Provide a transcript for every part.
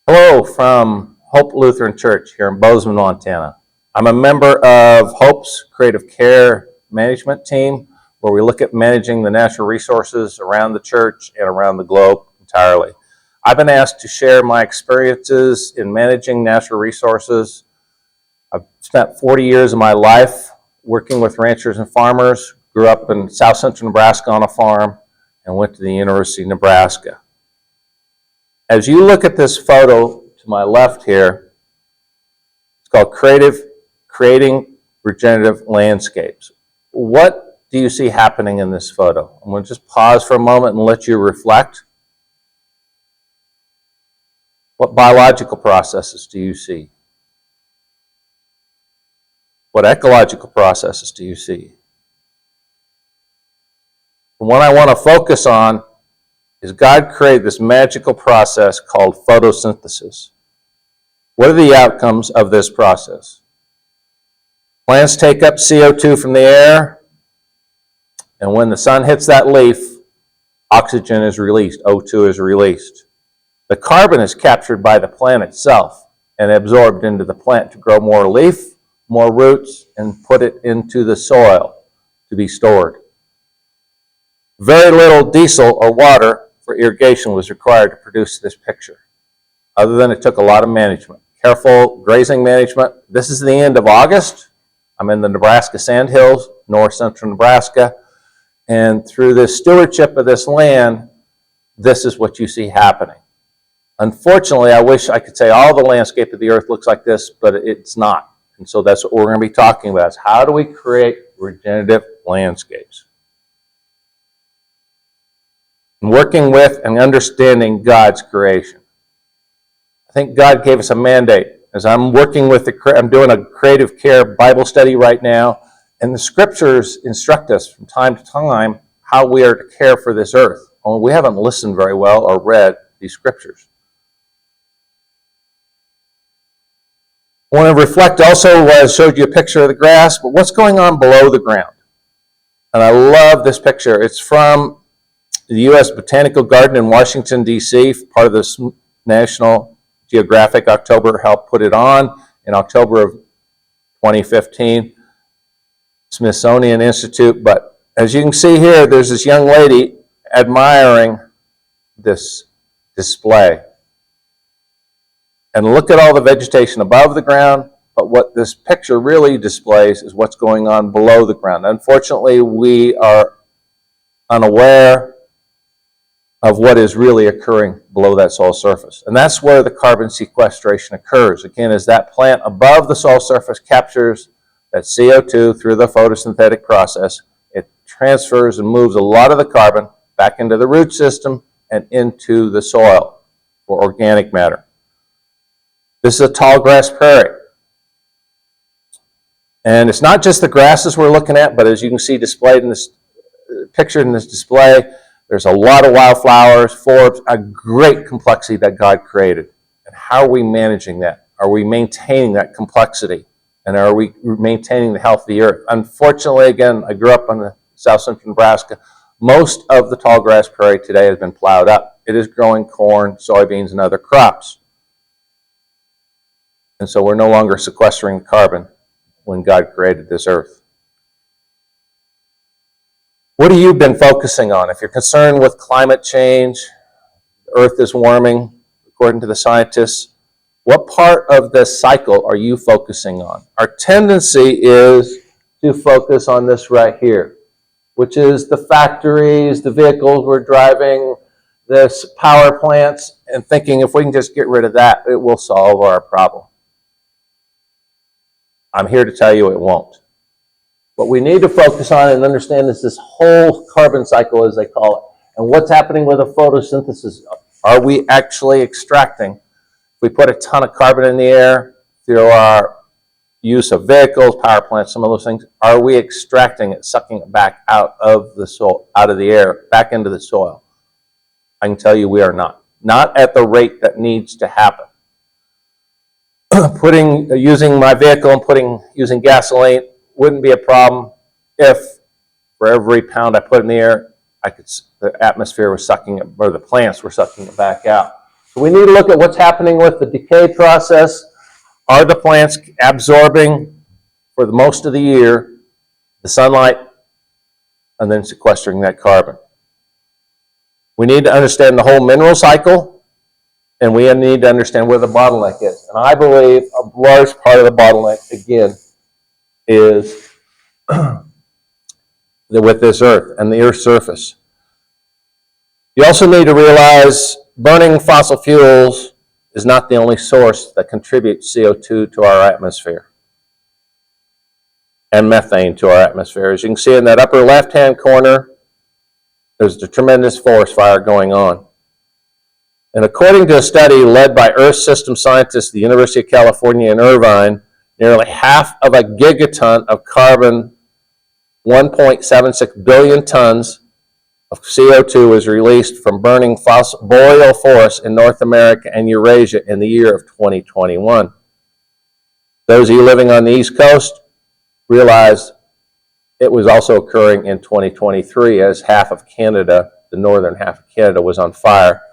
Hello from Hope Lutheran Church here in Bozeman, Montana. I'm a member of Hope's Creative Care Management team, where we look at managing the natural resources around the church and around the globe entirely. I've been asked to share my experiences in managing natural resources. I've spent 40 years of my life working with ranchers and farmers, grew up in south central Nebraska on a farm, and went to the University of Nebraska. As you look at this photo to my left here, it's called Creating Regenerative Landscapes. What do you see happening in this photo? I'm going to just pause for a moment and let you reflect. What biological processes do you see? What ecological processes do you see? The one I want to focus on is God created this magical process called photosynthesis. What are the outcomes of this process? Plants take up CO2 from the air, and when the sun hits that leaf, oxygen is released, O2 is released. The carbon is captured by the plant itself and absorbed into the plant to grow more leaf, more roots, and put it into the soil to be stored. Very little diesel or water for irrigation was required to produce this picture, other than it took a lot of management. Careful grazing management. This is the end of August. I'm in the Nebraska Sandhills, north central Nebraska, and through the stewardship of this land, this is what you see happening. Unfortunately, I wish I could say all the landscape of the earth looks like this, but it's not. And so that's what we're going to be talking about, is how do we create regenerative landscapes? Working with and understanding God's creation. I think God gave us a mandate. As I'm working with I'm doing a creative care Bible study right now, and the scriptures instruct us from time to time how we are to care for this earth. Only we haven't listened very well or read these scriptures. I want to reflect also, I showed you a picture of the grass, but what's going on below the ground? And I love this picture. It's from the U.S. Botanical Garden in Washington, D.C., part of this National Geographic October helped put it on in October of 2015, Smithsonian Institute. But as you can see here, there's this young lady admiring this display. And look at all the vegetation above the ground, but what this picture really displays is what's going on below the ground. Unfortunately, we are unaware of what is really occurring below that soil surface. And that's where the carbon sequestration occurs. Again, as that plant above the soil surface captures that CO2 through the photosynthetic process, it transfers and moves a lot of the carbon back into the root system and into the soil for organic matter. This is a tall grass prairie. And it's not just the grasses we're looking at, but as you can see displayed in this picture in this display, there's a lot of wildflowers, forbs, a great complexity that God created. And how are we managing that? Are we maintaining that complexity? And are we maintaining the health of the earth? Unfortunately, again, I grew up in the south central Nebraska. Most of the tall grass prairie today has been plowed up. It is growing corn, soybeans, and other crops. And so we're no longer sequestering carbon when God created this earth. What have you been focusing on? If you're concerned with climate change, the earth is warming, according to the scientists, what part of this cycle are you focusing on? Our tendency is to focus on this right here, which is the factories, the vehicles we're driving, this power plants, and thinking if we can just get rid of that, it will solve our problem. I'm here to tell you it won't. What we need to focus on and understand is this whole carbon cycle, as they call it, and what's happening with the photosynthesis. Are we actually extracting? If we put a ton of carbon in the air through our use of vehicles, power plants, some of those things, are we extracting it, sucking it back out of the soil, out of the air, back into the soil? I can tell you we are not. Not at the rate that needs to happen. Using my vehicle and using gasoline wouldn't be a problem if for every pound I put in the air, the atmosphere was sucking it, or the plants were sucking it back out. So we need to look at what's happening with the decay process. Are the plants absorbing for the most of the year the sunlight and then sequestering that carbon? We need to understand the whole mineral cycle, and we need to understand where the bottleneck is. And I believe a large part of the bottleneck, again, is with this Earth and the Earth's surface. You also need to realize burning fossil fuels is not the only source that contributes CO2 to our atmosphere and methane to our atmosphere. As you can see in that upper left-hand corner, there's a tremendous forest fire going on. And according to a study led by Earth system scientists at the University of California in Irvine, nearly half of a gigaton of carbon, 1.76 billion tons of CO2 is released from burning boreal forests in North America and Eurasia in the year of 2021. Those of you living on the East Coast realize it was also occurring in 2023 as half of Canada, the northern half of Canada, was on fire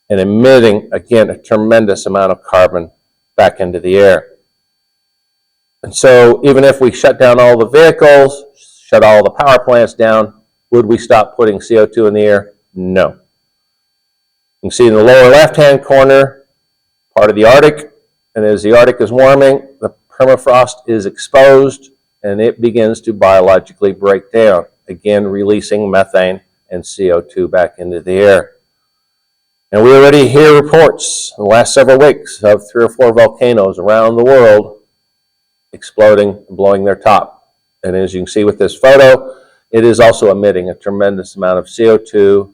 and emitting, again, a tremendous amount of carbon back into the air. And so even if we shut down all the vehicles, shut all the power plants down, would we stop putting CO2 in the air? No. You can see in the lower left-hand corner, part of the Arctic, and as the Arctic is warming, the permafrost is exposed and it begins to biologically break down, again releasing methane and CO2 back into the air. And we already hear reports in the last several weeks of 3 or 4 volcanoes around the world exploding and blowing their top. And as you can see with this photo, it is also emitting a tremendous amount of CO2,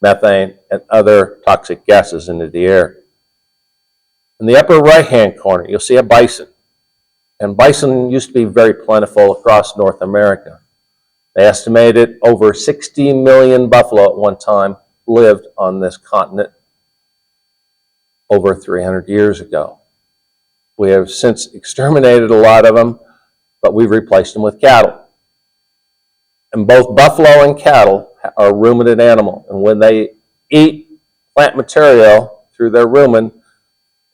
methane, and other toxic gases into the air. In the upper right-hand corner, you'll see a bison. And bison used to be very plentiful across North America. They estimated over 60 million buffalo at one time lived on this continent over 300 years ago. We have since exterminated a lot of them, but we've replaced them with cattle. And both buffalo and cattle are ruminant animals. And when they eat plant material through their rumen,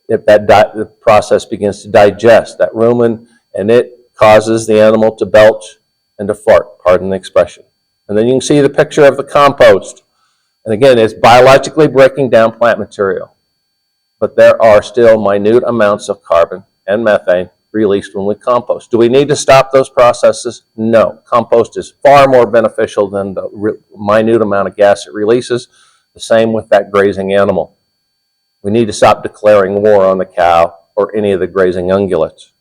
the process begins to digest that rumen, and it causes the animal to belch and to fart, pardon the expression. And then you can see the picture of the compost. And again, it's biologically breaking down plant material. But there are still minute amounts of carbon and methane released when we compost. Do we need to stop those processes? No. Compost is far more beneficial than the minute amount of gas it releases. The same with that grazing animal. We need to stop declaring war on the cow or any of the grazing ungulates,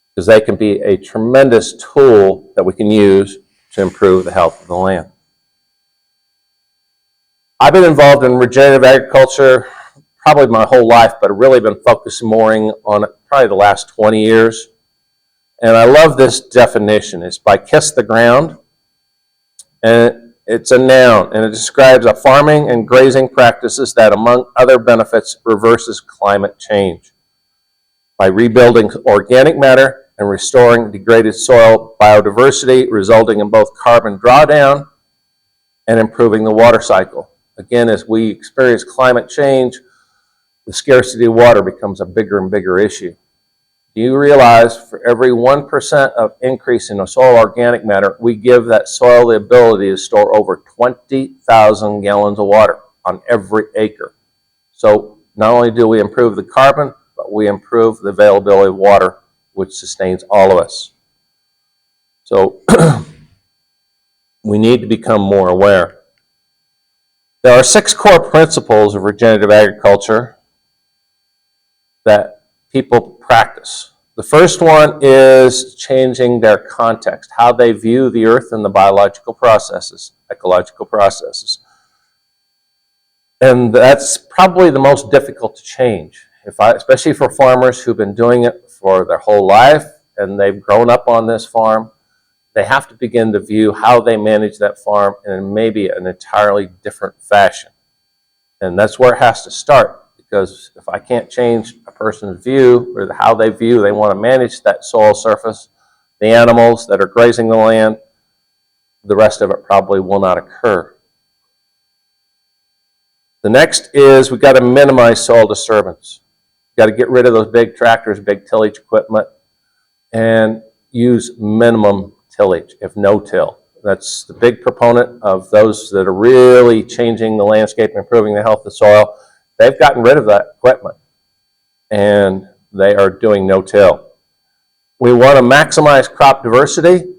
because they can be a tremendous tool that we can use to improve the health of the land. I've been involved in regenerative agriculture probably my whole life, but I've really been focusing more on it probably the last 20 years. And I love this definition. It's by Kiss the Ground. And it's a noun, and it describes a farming and grazing practices that, among other benefits, reverses climate change by rebuilding organic matter and restoring degraded soil biodiversity, resulting in both carbon drawdown and improving the water cycle. Again, as we experience climate change, the scarcity of water becomes a bigger and bigger issue. Do you realize for every 1% of increase in the soil organic matter, we give that soil the ability to store over 20,000 gallons of water on every acre? So not only do we improve the carbon, but we improve the availability of water, which sustains all of us. So we need to become more aware. There are 6 core principles of regenerative agriculture that people practice. The first one is changing their context, how they view the earth and the biological processes, ecological processes. And that's probably the most difficult to change, especially for farmers who've been doing it for their whole life and they've grown up on this farm. They have to begin to view how they manage that farm in maybe an entirely different fashion. And that's where it has to start. Because if I can't change a person's view or how they want to manage that soil surface, the animals that are grazing the land, the rest of it probably will not occur. The next is we've got to minimize soil disturbance. We've got to get rid of those big tractors, big tillage equipment, and use minimum tillage, if no till. That's the big proponent of those that are really changing the landscape, improving the health of the soil. They've gotten rid of that equipment, and they are doing no till. We want to maximize crop diversity.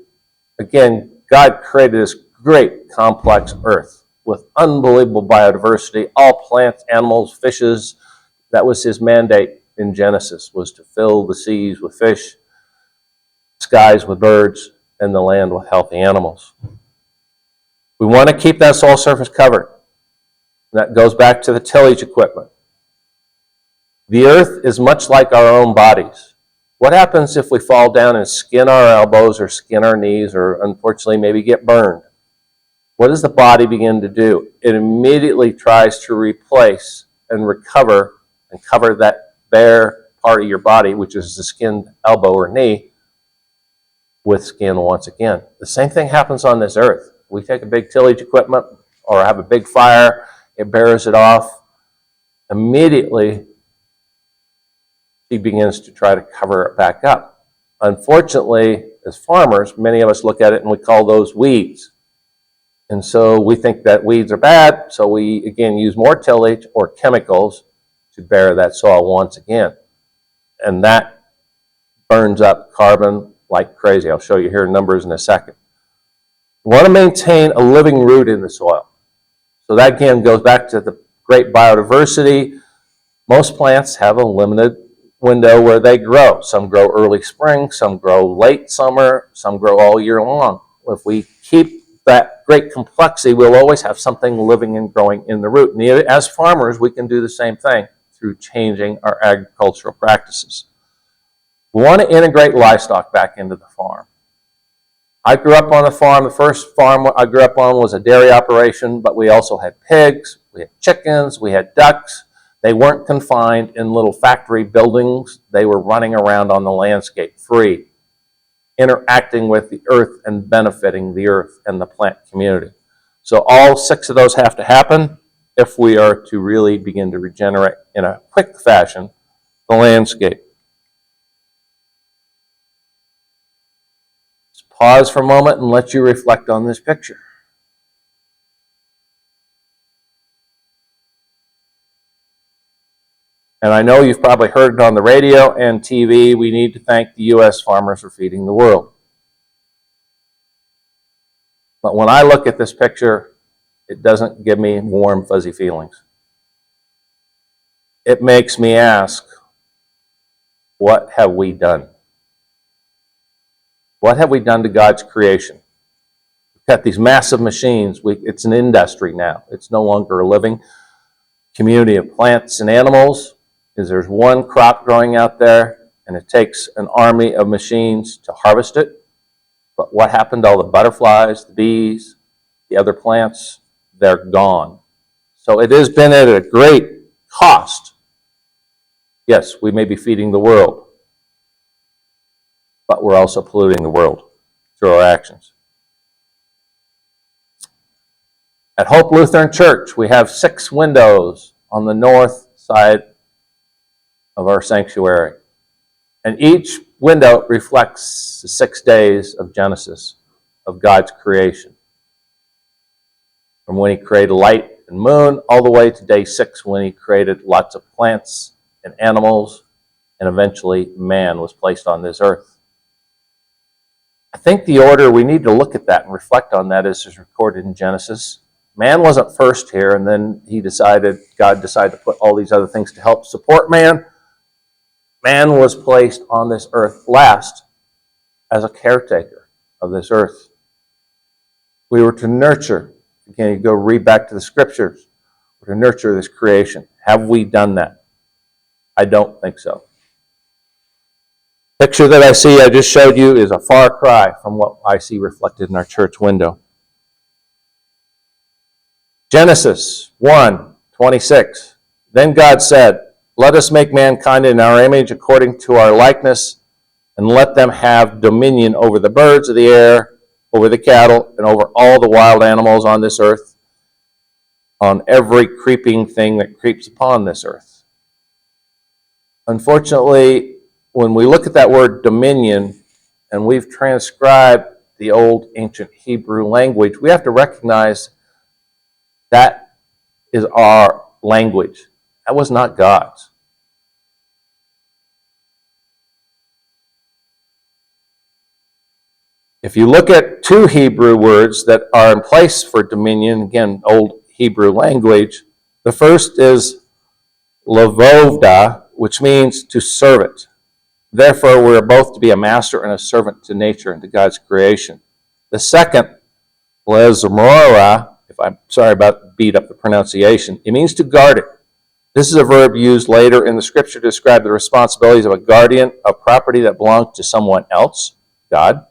Again, God created this great complex earth with unbelievable biodiversity, all plants, animals, fishes. That was his mandate in Genesis, was to fill the seas with fish, skies with birds, and the land with healthy animals. We want to keep that soil surface covered. That goes back to the tillage equipment. The earth is much like our own bodies. What happens if we fall down and skin our elbows or skin our knees or unfortunately maybe get burned? What does the body begin to do? It immediately tries to replace and recover and cover that bare part of your body, which is the skinned elbow or knee, with skin once again. The same thing happens on this earth. We take a big tillage equipment or have a big fire, it bears it off. Immediately, he begins to try to cover it back up. Unfortunately, as farmers, many of us look at it and we call those weeds. And so we think that weeds are bad, so we, again, use more tillage or chemicals to bare that soil once again. And that burns up carbon like crazy. I'll show you here numbers in a second. We want to maintain a living root in the soil. So that again goes back to the great biodiversity. Most plants have a limited window where they grow. Some grow early spring, some grow late summer, some grow all year long. If we keep that great complexity, we'll always have something living and growing in the root. And as farmers, we can do the same thing through changing our agricultural practices. We want to integrate livestock back into the farm. I grew up on a farm. The first farm I grew up on was a dairy operation, but we also had pigs, we had chickens, we had ducks. They weren't confined in little factory buildings. They were running around on the landscape free, interacting with the earth and benefiting the earth and the plant community. So all 6 of those have to happen if we are to really begin to regenerate in a quick fashion the landscape. Let's pause for a moment and let you reflect on this picture. And I know you've probably heard it on the radio and TV. We need to thank the U.S. farmers for feeding the world. But when I look at this picture, it doesn't give me warm, fuzzy feelings. It makes me ask, what have we done? What have we done to God's creation? We've got these massive machines. It's an industry now. It's no longer a living community of plants and animals. There's one crop growing out there, and it takes an army of machines to harvest it. But what happened to all the butterflies, the bees, the other plants? They're gone. So it has been at a great cost. Yes, we may be feeding the world, but we're also polluting the world through our actions. At Hope Lutheran Church, we have 6 windows on the north side of our sanctuary. And each window reflects the 6 days of Genesis, of God's creation. From when he created light and moon, all the way to day 6 when he created lots of plants and animals, and eventually man was placed on this earth. I think the order, we need to look at that and reflect on that as is recorded in Genesis. Man wasn't first here, and then God decided to put all these other things to help support man. Man was placed on this earth last as a caretaker of this earth. We were to nurture. Again, you go read back to the scriptures. We're to nurture this creation. Have we done that? I don't think so. The picture that I see, I just showed you, is a far cry from what I see reflected in our church window. Genesis 1:26. Then God said, "Let us make mankind in our image according to our likeness, and let them have dominion over the birds of the air, over the cattle, and over all the wild animals on this earth, on every creeping thing that creeps upon this earth. Unfortunately, when we look at that word dominion, and we've transcribed the old ancient Hebrew language, we have to recognize that is our language. That was not God's. If you look at two Hebrew words that are in place for dominion, again, old Hebrew language, the first is lavovda, which means to serve it. Therefore, we're both to be a master and a servant to nature and to God's creation. The second, lezmora, if I'm sorry about beat up the pronunciation, it means to guard it. This is a verb used later in the scripture to describe the responsibilities of a guardian of property that belongs to someone else, God.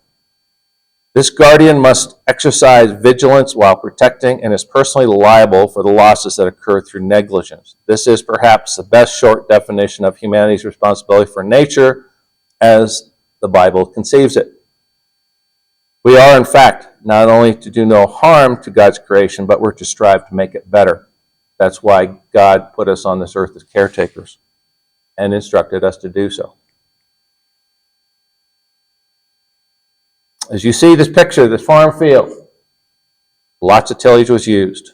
This guardian must exercise vigilance while protecting and is personally liable for the losses that occur through negligence. This is perhaps the best short definition of humanity's responsibility for nature as the Bible conceives it. We are, in fact, not only to do no harm to God's creation, but we're to strive to make it better. That's why God put us on this earth as caretakers and instructed us to do so. As you see this picture, this farm field, lots of tillage was used.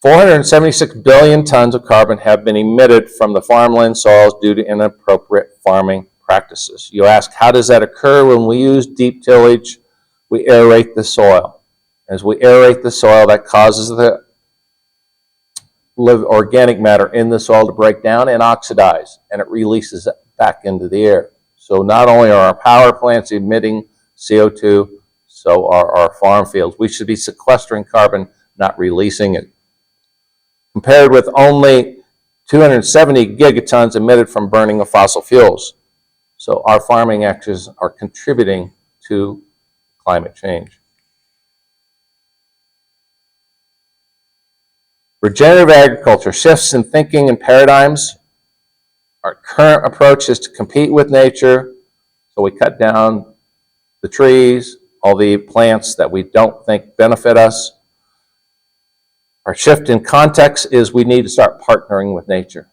476 billion tons of carbon have been emitted from the farmland soils due to inappropriate farming practices. You ask, how does that occur? When we use deep tillage, we aerate the soil. As we aerate the soil, that causes the organic matter in the soil to break down and oxidize, and it releases it back into the air. So not only are our power plants emitting CO2, so are our farm fields. We should be sequestering carbon, not releasing it. Compared with only 270 gigatons emitted from burning of fossil fuels. So our farming actions are contributing to climate change. Regenerative agriculture shifts in thinking and paradigms. Our current approach is to compete with nature, so we cut down the trees, all the plants that we don't think benefit us. Our shift in context is we need to start partnering with nature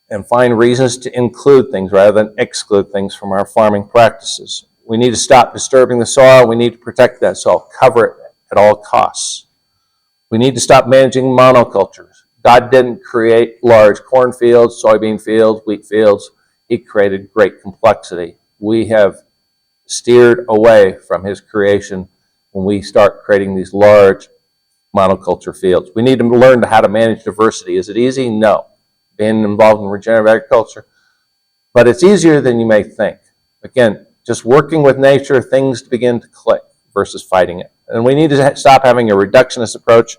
and find reasons to include things rather than exclude things from our farming practices. We need to stop disturbing the soil. We need to protect that soil, cover it at all costs. We need to stop managing monocultures. God didn't create large cornfields, soybean fields, wheat fields. He created great complexity. We have steered away from his creation when we start creating these large monoculture fields. We need to learn how to manage diversity. Is it easy? No. Being involved in regenerative agriculture. But it's easier than you may think. Again, just working with nature, things begin to click versus fighting it. And we need to stop having a reductionist approach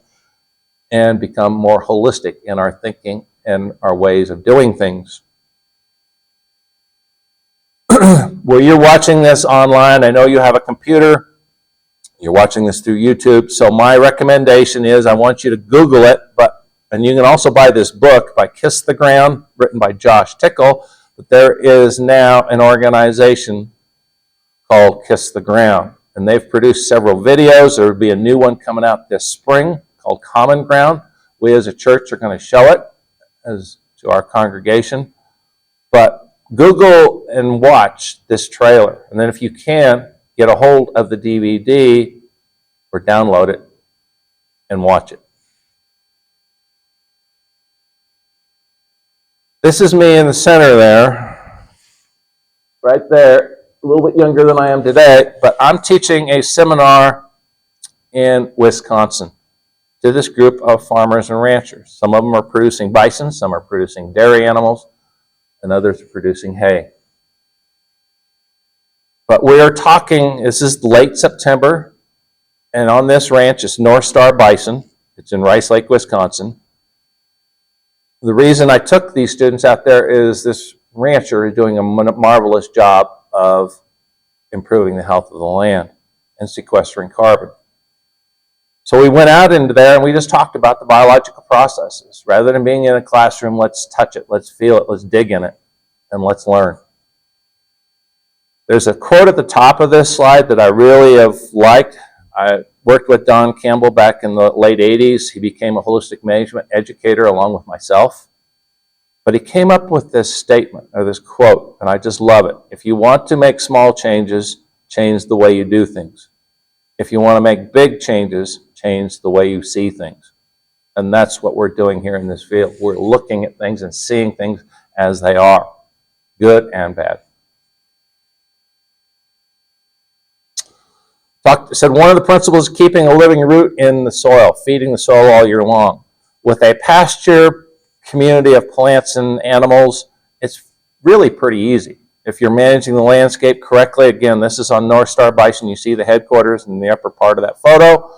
and become more holistic in our thinking and our ways of doing things. Well, you're watching this online. I know you have a computer. You're watching this through YouTube. So my recommendation is I want you to Google it, and you can also buy this book by Kiss the Ground, written by Josh Tickle. But there is now an organization called Kiss the Ground, and they've produced several videos. There will be a new one coming out this spring called Common Ground. We as a church are going to show it as to our congregation. But Google and watch this trailer. And then if you can, get a hold of the DVD or download it and watch it. This is me in the center there, right there, a little bit younger than I am today, but I'm teaching a seminar in Wisconsin to this group of farmers and ranchers. Some of them are producing bison, some are producing dairy animals, and others are producing hay. But we are talking, this is late September, and on this ranch is North Star Bison. It's in Rice Lake, Wisconsin. The reason I took these students out there is this rancher is doing a marvelous job of improving the health of the land and sequestering carbon. So we went out into there and we just talked about the biological processes. Rather than being in a classroom, let's touch it, let's feel it, let's dig in it, and let's learn. There's a quote at the top of this slide that I really have liked I worked with Don Campbell back in the late 80s. He became a holistic management educator along with myself. But he came up with this statement, or this quote, and I just love it. If you want to make small changes, change the way you do things. If you want to make big changes, change the way you see things. And that's what we're doing here in this field. We're looking at things and seeing things as they are, good and bad. Said one of the principles is keeping a living root in the soil, feeding the soil all year long. With a pasture community of plants and animals, it's really pretty easy. If you're managing the landscape correctly, again, this is on North Star Bison. You see the headquarters in the upper part of that photo.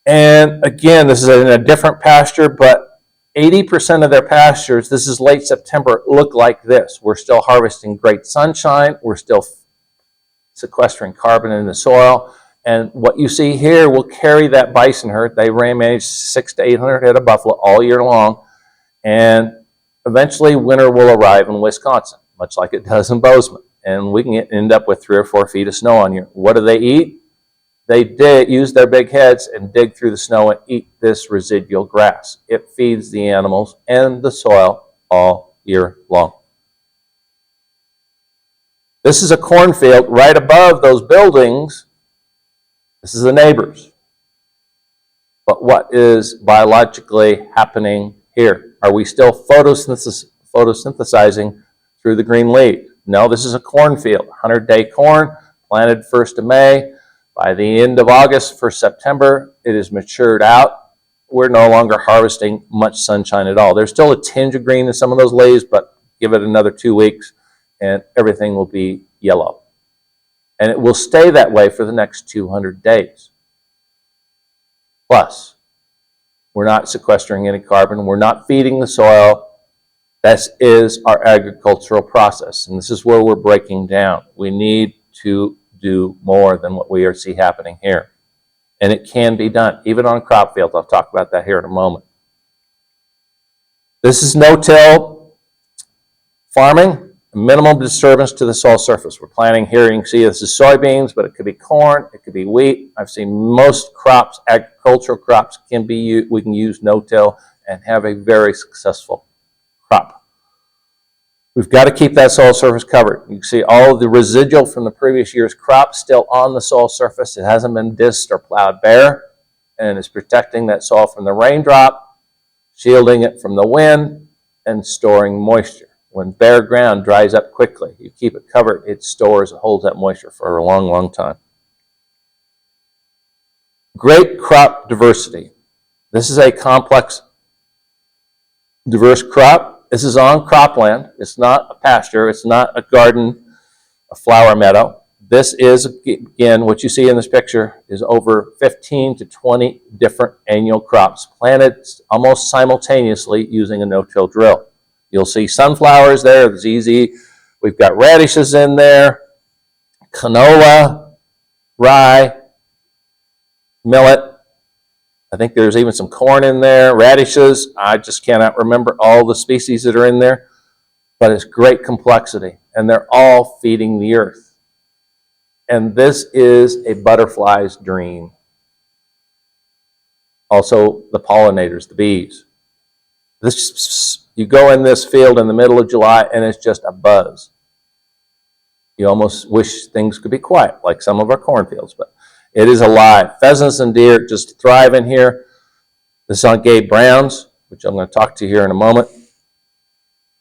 And again, this is in a different pasture, but 80% of their pastures, this is late September, look like this. We're still harvesting great sunshine. We're still sequestering carbon in the soil. And what you see here will carry that bison herd. They manage 600 to 800 head of buffalo all year long. And eventually winter will arrive in Wisconsin, much like it does in Bozeman. And we can end up with 3 or 4 feet of snow on here. What do they eat? They use their big heads and dig through the snow and eat this residual grass. It feeds the animals and the soil all year long. This is a cornfield right above those buildings. This is the neighbors. But what is biologically happening here? Are we still photosynthesizing through the green leaf? No, this is a cornfield, 100-day corn, planted 1st of May. By the end of August, 1st September, it is matured out. We're no longer harvesting much sunshine at all. There's still a tinge of green in some of those leaves, but give it another 2 weeks, and everything will be yellow. And it will stay that way for the next 200 days. Plus, we're not sequestering any carbon. We're not feeding the soil. This is our agricultural process, and this is where we're breaking down. We need to do more than what we see happening here. And it can be done, even on crop fields. I'll talk about that here in a moment. This is no-till farming. Minimum disturbance to the soil surface. We're planting here, you can see this is soybeans, but it could be corn, it could be wheat. I've seen most crops, agricultural crops, we can use no-till and have a very successful crop. We've got to keep that soil surface covered. You can see all of the residual from the previous year's crop still on the soil surface. It hasn't been disked or plowed bare, and it's protecting that soil from the raindrop, shielding it from the wind, and storing moisture. When bare ground dries up quickly, you keep it covered, it holds that moisture for a long, long time. Great crop diversity. This is a complex, diverse crop. This is on cropland. It's not a pasture. It's not a garden, a flower meadow. This is, again, what you see in this picture is over 15 to 20 different annual crops planted almost simultaneously using a no-till drill. You'll see sunflowers there, ZZ. We've got radishes in there, canola, rye, millet. I think there's even some corn in there, radishes. I just cannot remember all the species that are in there, but it's great complexity, and they're all feeding the earth. And this is a butterfly's dream. Also, the pollinators, the bees. You go in this field in the middle of July, and it's just a buzz. You almost wish things could be quiet, like some of our cornfields, but it is alive. Pheasants and deer just thrive in here. This is on Gabe Brown's, which I'm going to talk to you here in a moment.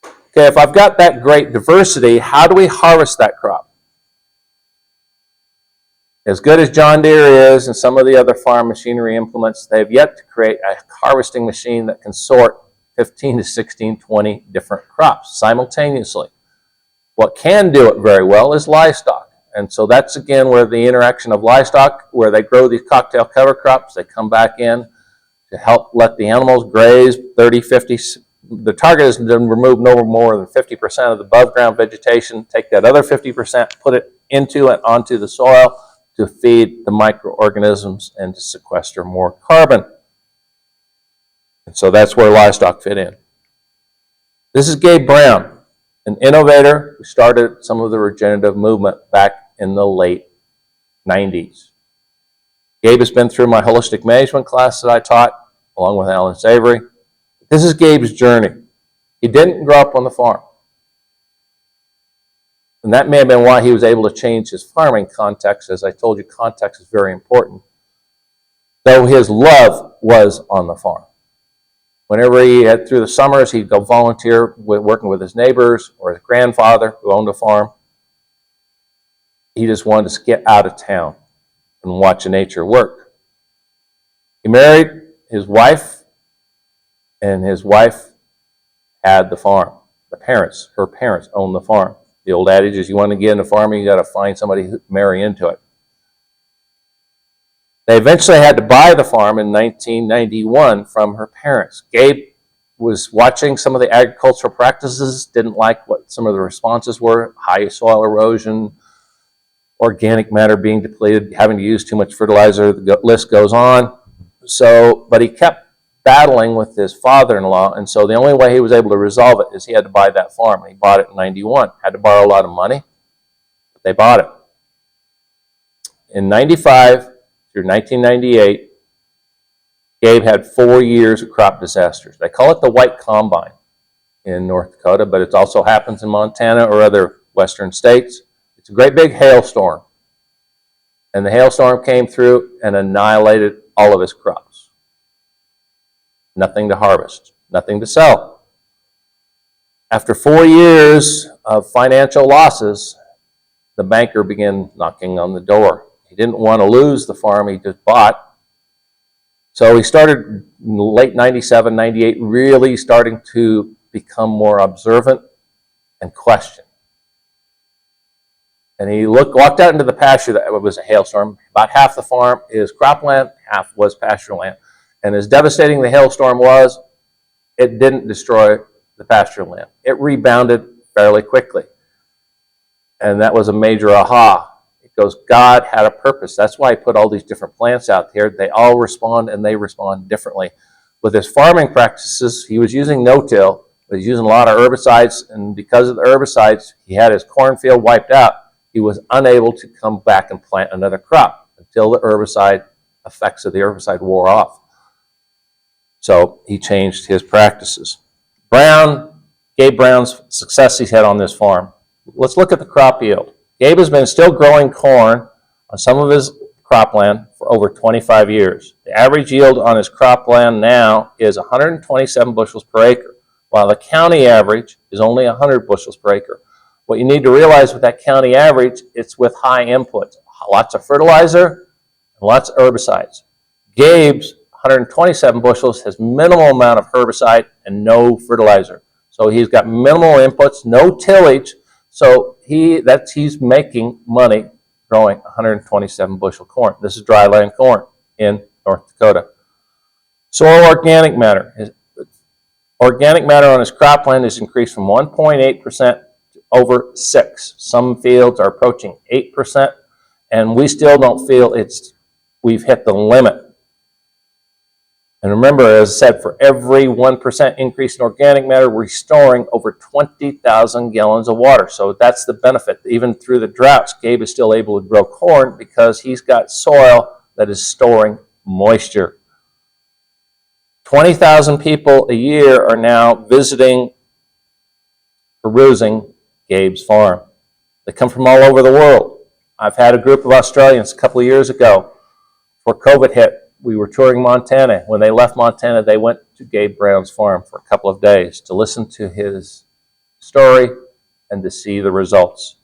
Okay, if I've got that great diversity, how do we harvest that crop? As good as John Deere is and some of the other farm machinery implements, they have yet to create a harvesting machine that can sort 15 to 16, 20 different crops simultaneously. What can do it very well is livestock. And so that's, again, where the interaction of livestock, where they grow these cocktail cover crops, they come back in to help let the animals graze 30, 50. The target is to remove no more than 50% of the above ground vegetation, take that other 50%, put it into and onto the soil to feed the microorganisms and to sequester more carbon. And so that's where livestock fit in. This is Gabe Brown, an innovator who started some of the regenerative movement back in the late 90s. Gabe has been through my holistic management class that I taught, along with Alan Savory. This is Gabe's journey. He didn't grow up on the farm. And that may have been why he was able to change his farming context. As I told you, context is very important. Though his love was on the farm. Whenever he had, through the summers, he'd go volunteer working with his neighbors or his grandfather who owned a farm. He just wanted to get out of town and watch nature work. He married his wife, and his wife had the farm. Her parents owned the farm. The old adage is you want to get into farming, you got to find somebody who marry into it. They eventually had to buy the farm in 1991 from her parents. Gabe was watching some of the agricultural practices, didn't like what some of the responses were, high soil erosion, organic matter being depleted, having to use too much fertilizer, the list goes on. But he kept battling with his father-in-law, and so the only way he was able to resolve it is he had to buy that farm. He bought it in 91. Had to borrow a lot of money, but they bought it. In 95 through 1998, Gabe had 4 years of crop disasters. They call it the White Combine in North Dakota, but it also happens in Montana or other western states. It's a great big hailstorm. And the hailstorm came through and annihilated all of his crops. Nothing to harvest, nothing to sell. After 4 years of financial losses, the banker began knocking on the door. He didn't want to lose the farm he just bought. So he started in late 97, 98, really starting to become more observant and question. And he walked out into the pasture that was a hailstorm. About half the farm is cropland, half was pasture land. And as devastating the hailstorm was, it didn't destroy the pasture land. It rebounded fairly quickly. And that was a major aha. It goes, God had a purpose. That's why he put all these different plants out here. They all respond, and they respond differently. With his farming practices, he was using no-till. He was using a lot of herbicides, and because of the herbicides, he had his cornfield wiped out. He was unable to come back and plant another crop until the herbicide effects of the herbicide wore off. So he changed his practices. Gabe Brown's success he's had on this farm. Let's look at the crop yield. Gabe has been still growing corn on some of his cropland for over 25 years. The average yield on his cropland now is 127 bushels per acre, while the county average is only 100 bushels per acre. What you need to realize with that county average, it's with high inputs, lots of fertilizer and lots of herbicides. Gabe's 127 bushels has minimal amount of herbicide and no fertilizer. So he's got minimal inputs, no tillage. So he's making money growing 127 bushel corn. This is dryland corn in North Dakota. Soil organic matter. Organic matter on his cropland has increased from 1.8% to over 6%. Some fields are approaching 8%, and we still don't feel we've hit the limit. And remember, as I said, for every 1% increase in organic matter, we're storing over 20,000 gallons of water. So that's the benefit. Even through the droughts, Gabe is still able to grow corn because he's got soil that is storing moisture. 20,000 people a year are now perusing Gabe's farm. They come from all over the world. I've had a group of Australians a couple of years ago, before COVID hit. We were touring Montana. When they left Montana, they went to Gabe Brown's farm for a couple of days to listen to his story and to see the results.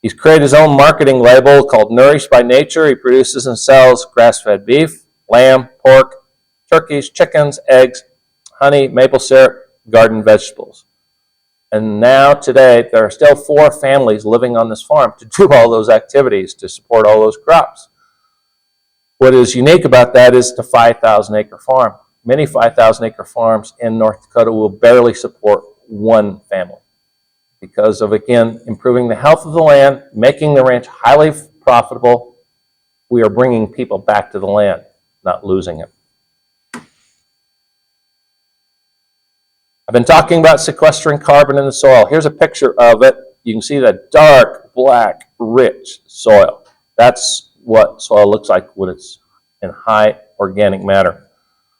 He's created his own marketing label called Nourished by Nature. He produces and sells grass-fed beef, lamb, pork, turkeys, chickens, eggs, honey, maple syrup, garden vegetables. And now, today, there are still 4 families living on this farm to do all those activities, to support all those crops. What is unique about that is the 5,000-acre farm. Many 5,000-acre farms in North Dakota will barely support one family because of, again, improving the health of the land, making the ranch highly profitable. We are bringing people back to the land, not losing it. I've been talking about sequestering carbon in the soil. Here's a picture of it. You can see the dark, black, rich soil. That's what soil looks like when it's in high organic matter.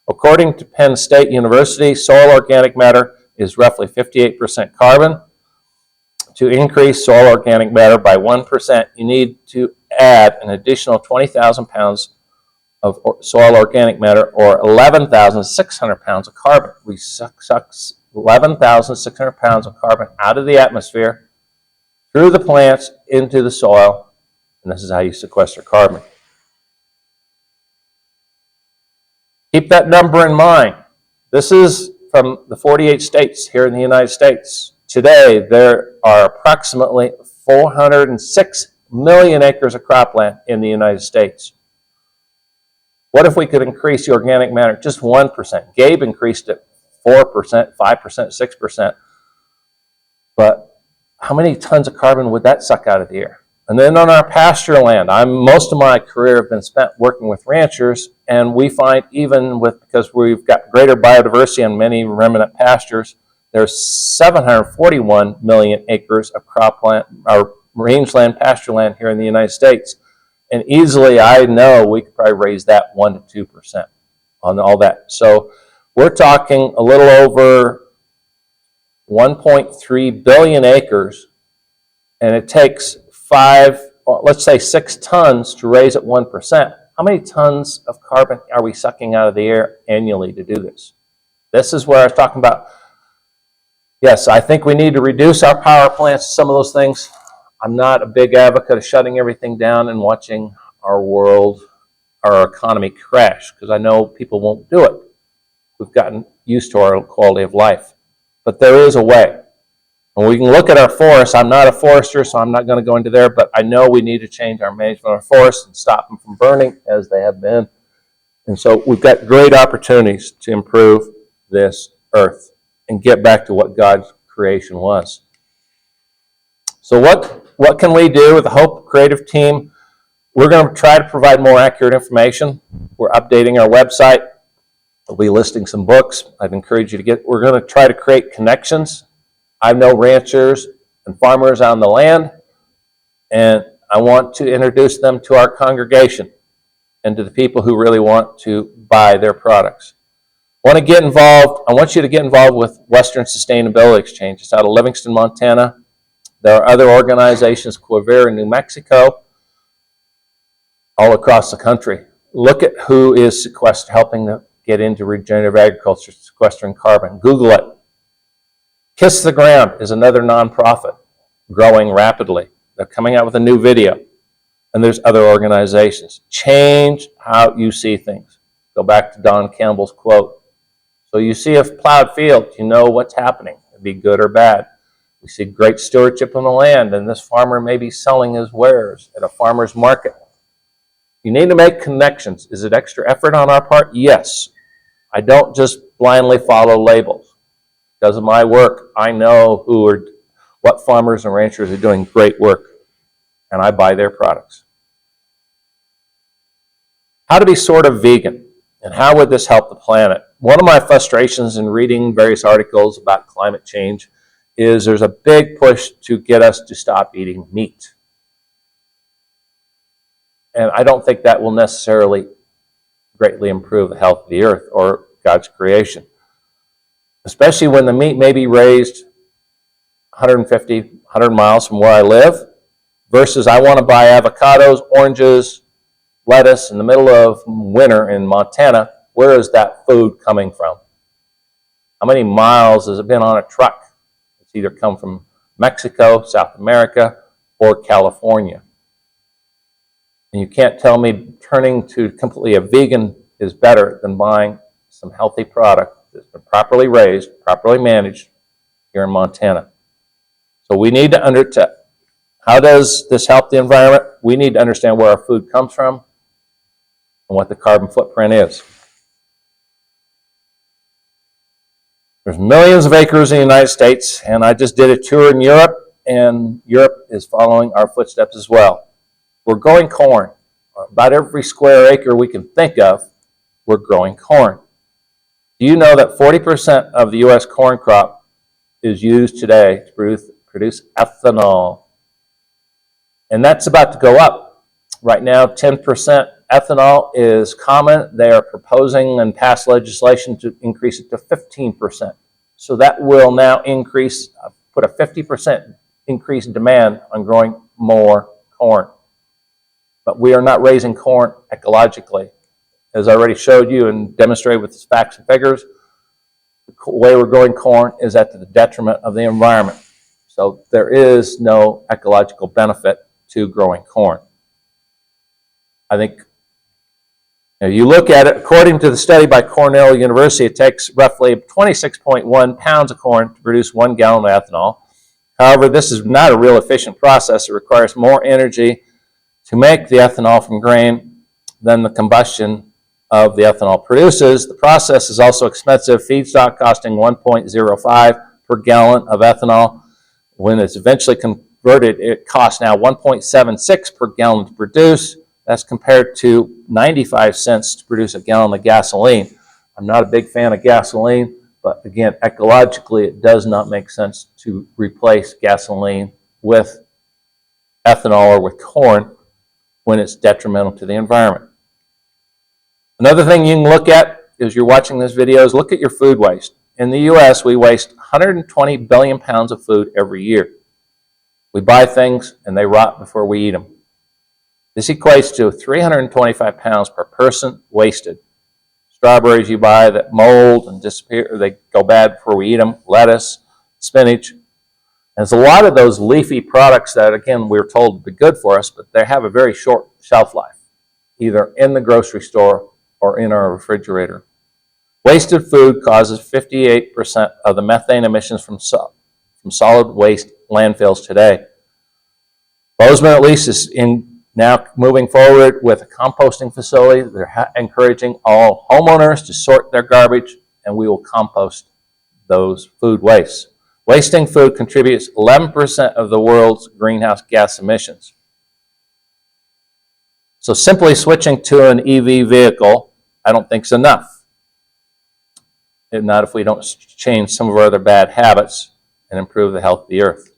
According to Penn State University, soil organic matter is roughly 58% carbon. To increase soil organic matter by 1%, you need to add an additional 20,000 pounds of soil organic matter, or 11,600 pounds of carbon. We suck 11,600 pounds of carbon out of the atmosphere, through the plants, into the soil, and this is how you sequester carbon. Keep that number in mind. This is from the 48 states here in the United States. Today, there are approximately 406 million acres of cropland in the United States. What if we could increase the organic matter just 1%? Gabe increased it 4%, 5%, 6%. But how many tons of carbon would that suck out of the air? And then on our pasture land, most of my career have been spent working with ranchers, and we find because we've got greater biodiversity on many remnant pastures, there's 741 million acres of cropland, or rangeland, pasture land here in the United States. And easily, I know we could probably raise that 1% to 2% on all that. So we're talking a little over 1.3 billion acres, and it takes 6 tons to raise it 1%. How many tons of carbon are we sucking out of the air annually to do this? This is where I was talking about. Yes, I think we need to reduce our power plants, some of those things. I'm not a big advocate of shutting everything down and watching our economy crash, because I know people won't do it. We've gotten used to our quality of life. But there is a way. And we can look at our forests. I'm not a forester, so I'm not going to go into there, but I know we need to change our management of our forests and stop them from burning as they have been. And so we've got great opportunities to improve this earth and get back to what God's creation was. So what can we do with the Hope Creative team? We're going to try to provide more accurate information. We're updating our website. We'll be listing some books. I'd encourage you to we're going to try to create connections. I know ranchers and farmers on the land, and I want to introduce them to our congregation and to the people who really want to buy their products. I want you to get involved with Western Sustainability Exchange. It's out of Livingston, Montana. There are other organizations, Quivira in New Mexico, all across the country. Look at who is helping to get into regenerative agriculture, sequestering carbon. Google it. Kiss the Ground is another nonprofit growing rapidly. They're coming out with a new video. And there's other organizations. Change how you see things. Go back to Don Campbell's quote. So you see a plowed field, you know what's happening. It'd be good or bad. We see great stewardship on the land, and this farmer may be selling his wares at a farmer's market. You need to make connections. Is it extra effort on our part? Yes. I don't just blindly follow labels. Because of my work, I know what farmers and ranchers are doing great work, and I buy their products. How to be sort of vegan, and how would this help the planet? One of my frustrations in reading various articles about climate change is there's a big push to get us to stop eating meat. And I don't think that will necessarily greatly improve the health of the earth or God's creation. Especially when the meat may be raised 150, 100 miles from where I live, versus I want to buy avocados, oranges, lettuce in the middle of winter in Montana. Where is that food coming from? How many miles has it been on a truck? It's either come from Mexico, South America, or California. And you can't tell me turning to completely a vegan is better than buying some healthy product that's been properly raised, properly managed here in Montana. So we need to how does this help the environment? We need to understand where our food comes from and what the carbon footprint is. There's millions of acres in the United States, and I just did a tour in Europe, and Europe is following our footsteps as well. We're growing corn. About every square acre we can think of, we're growing corn. Do you know that 40% of the U.S. corn crop is used today to produce ethanol? And that's about to go up. Right now, 10% ethanol is common. They are proposing and pass legislation to increase it to 15%. So that will now increase, put a 50% increase in demand on growing more corn. But we are not raising corn ecologically. As I already showed you and demonstrated with facts and figures, the way we're growing corn is at the detriment of the environment. So there is no ecological benefit to growing corn. I think you look at it, according to the study by Cornell University, it takes roughly 26.1 pounds of corn to produce 1 gallon of ethanol. However, this is not a real efficient process. It requires more energy to make the ethanol from grain than the combustion of the ethanol produces. The process is also expensive, feedstock costing 1.05 per gallon of ethanol. When it's eventually converted, it costs now 1.76 per gallon to produce. That's compared to 95 cents to produce a gallon of gasoline. I'm not a big fan of gasoline, but again, ecologically, it does not make sense to replace gasoline with ethanol or with corn when it's detrimental to the environment. Another thing you can look at as you're watching this video is look at your food waste. In the U.S., we waste 120 billion pounds of food every year. We buy things and they rot before we eat them. This equates to 325 pounds per person wasted. Strawberries you buy that mold and disappear, or they go bad before we eat them, lettuce, spinach. And there's a lot of those leafy products that, again, we're told to be good for us, but they have a very short shelf life, either in the grocery store or in our refrigerator. Wasted food causes 58% of the methane emissions from solid waste landfills today. Bozeman, at least, is now moving forward with a composting facility. They're encouraging all homeowners to sort their garbage, and we will compost those food wastes. Wasting food contributes 11% of the world's greenhouse gas emissions. So simply switching to an EV vehicle, I don't think is enough. And not if we don't change some of our other bad habits and improve the health of the earth.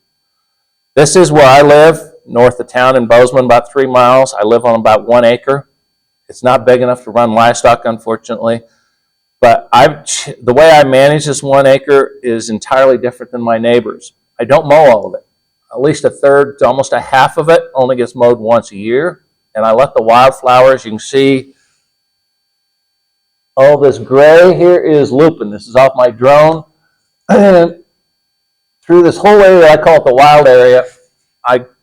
This is where I live, north of town in Bozeman, about 3 miles. I live on about 1 acre. It's not big enough to run livestock, unfortunately. But the way I manage this 1 acre is entirely different than my neighbors. I don't mow all of it. At least a third to almost a half of it only gets mowed once a year. And I let the wildflowers, you can see all this gray here is lupin. This is off my drone. And through this whole area, I call it the wild area,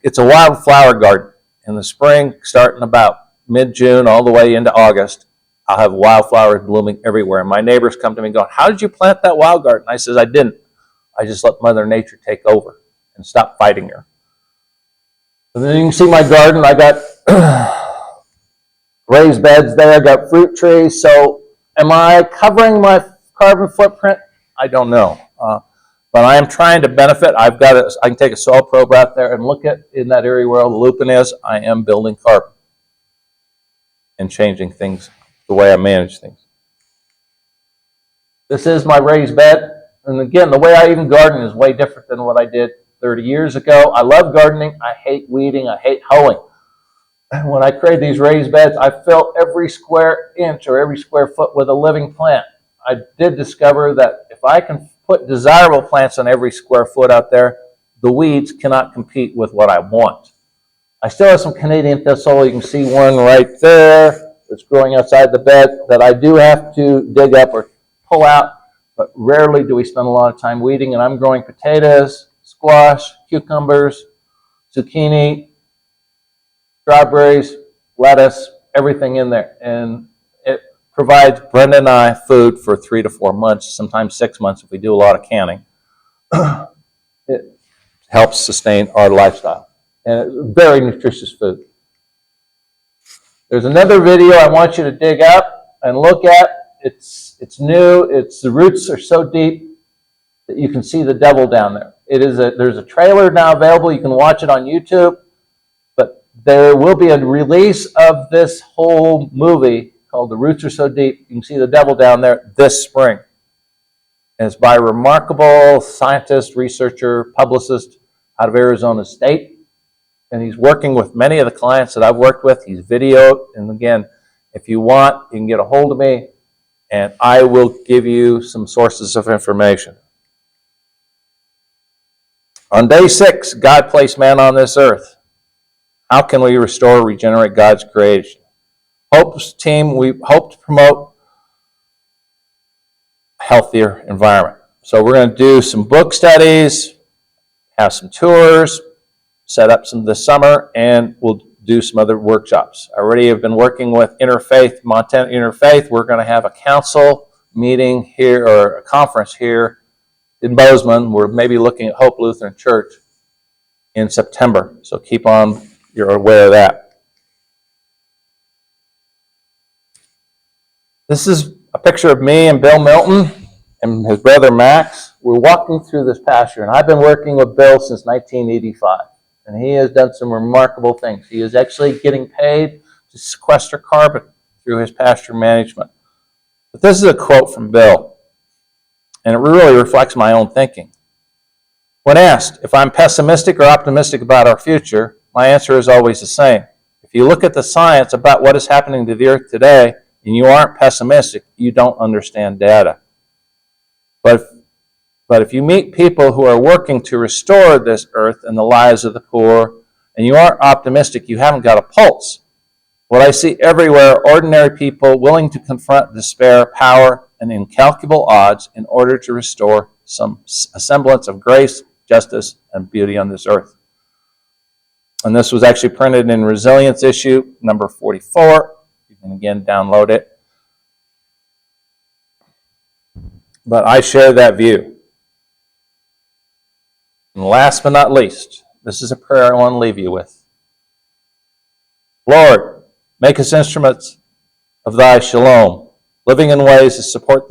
it's a wildflower garden. In the spring, starting about mid-June all the way into August, I'll have wildflowers blooming everywhere. And my neighbors come to me going, "How did you plant that wild garden?" I says, "I didn't. I just let Mother Nature take over and stop fighting her." And then you can see my garden. I got raised beds there. I got fruit trees. So am I covering my carbon footprint? I don't know. But I am trying to benefit. I can take a soil probe out there and look at in that area where all the lupin is. I am building carbon and changing things, the way I manage things. This is my raised bed. And again, the way I even garden is way different than what I did 30 years ago. I love gardening. I hate weeding. I hate hoeing. When I create these raised beds, I fill every square inch or every square foot with a living plant. I did discover that if I can put desirable plants on every square foot out there, the weeds cannot compete with what I want. I still have some Canadian thistle. You can see one right there that's growing outside the bed that I do have to dig up or pull out, but rarely do we spend a lot of time weeding. And I'm growing potatoes, squash, cucumbers, zucchini, strawberries, lettuce, everything in there. And it provides Brenda and I food for 3 to 4 months, sometimes 6 months if we do a lot of canning. It helps sustain our lifestyle. And it's very nutritious food. There's another video I want you to dig up and look at. It's new. The roots are so deep that you can see the devil down there. There's a trailer now available. You can watch it on YouTube. But there will be a release of this whole movie called The Roots Are So Deep. You can see the devil down there this spring. And it's by a remarkable scientist, researcher, publicist out of Arizona State. and he's working with many of the clients that I've worked with. He's videoed, and again, if you want, you can get a hold of me, and I will give you some sources of information. On day 6, God placed man on this earth. How can we restore, regenerate God's creation? Hope's team, we hope to promote a healthier environment. So we're going to do some book studies, have some tours, set up some this summer, and we'll do some other workshops. I already have been working with Interfaith, Montana Interfaith. We're going to have a council meeting here, or a conference here in Bozeman. We're maybe looking at Hope Lutheran Church in September. So keep on, you're aware of that. This is a picture of me and Bill Milton and his brother Max. We're walking through this pasture, and I've been working with Bill since 1985. And he has done some remarkable things. He is actually getting paid to sequester carbon through his pasture management. But this is a quote from Bill, and it really reflects my own thinking. When asked if I'm pessimistic or optimistic about our future, my answer is always the same. If you look at the science about what is happening to the earth today, and you aren't pessimistic, you don't understand data. But if you meet people who are working to restore this earth and the lives of the poor, and you aren't optimistic, you haven't got a pulse. What I see everywhere are ordinary people willing to confront despair, power, and incalculable odds in order to restore a semblance of grace, justice, and beauty on this earth. And this was actually printed in Resilience issue number 44. You can again download it. But I share that view. And last but not least, this is a prayer I want to leave you with. Lord, make us instruments of thy shalom, living in ways to support the